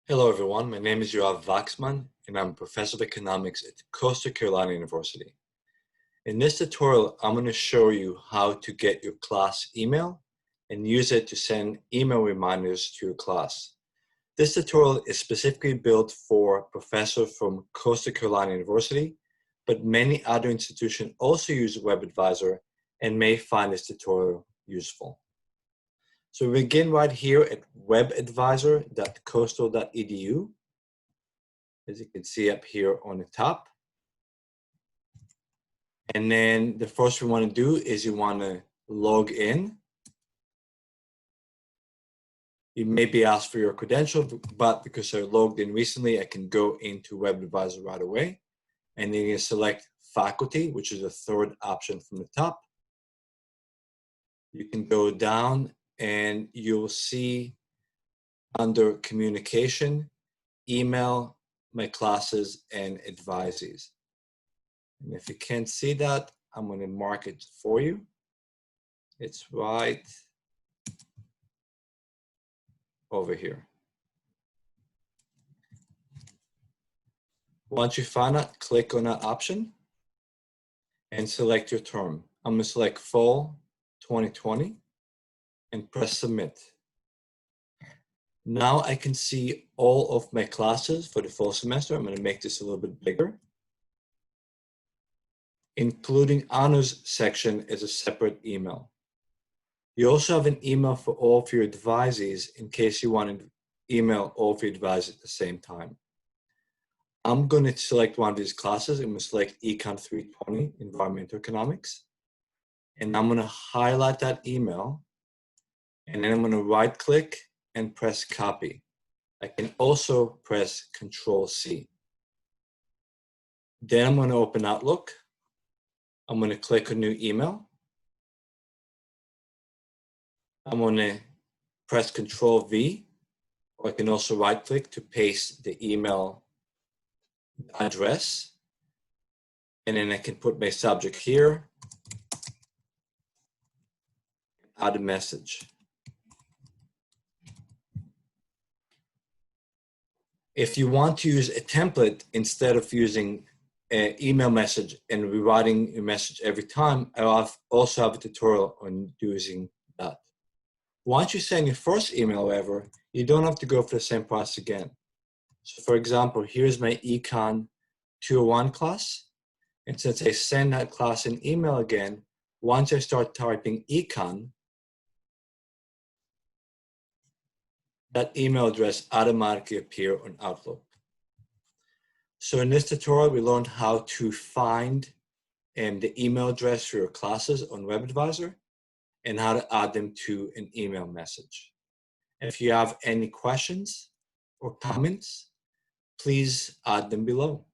Hello everyone, my name is Yoav Waxman and I'm a professor of economics at Coastal Carolina University. In this tutorial, I'm going to show you how to get your class email and use it to send email reminders to your class. This tutorial is specifically built for professors from Coastal Carolina University, but many other institutions also use Webadvisor and may find this tutorial useful. So we begin right here at webadvisor.coastal.edu, as you can see up here on the top. And then the first we want to do is you want to log in. You may be asked for your credentials, but because I logged in recently, I can go into Webadvisor right away. And then you select faculty, which is the third option from the top. You can go down and you'll see under communication, email, my classes, and advisees. And if you can't see that, I'm going to mark it for you. It's right over here. Once you find that, click on that option and select your term. I'm going to select fall 2020 and press submit. Now I can see all of my classes for the fall semester. I'm going to make this a little bit bigger. Including honors section as a separate email. You also have an email for all of your advisees in case you want to email all of your advisors at the same time. I'm going to select one of these classes. I'm going to select Econ 320, Environmental Economics. And I'm going to highlight that email. And then I'm going to right click and press copy. I can also press Control-C. Then I'm going to open Outlook. I'm going to click on new email. I'm going to press Control-V, or I can also right click to paste the email address. And then I can put my subject here, add a message. If you want to use a template instead of using an email message and rewriting your message every time, I also have a tutorial on using that. Once you send your first email, however, you don't have to go for the same process again. So for example, here's my Econ 201 class. And since I send that class an email again, once I start typing Econ, that email address automatically appears on Outlook. So in this tutorial, we learned how to find the email address for your classes on Webadvisor and how to add them to an email message. If you have any questions or comments, please add them below.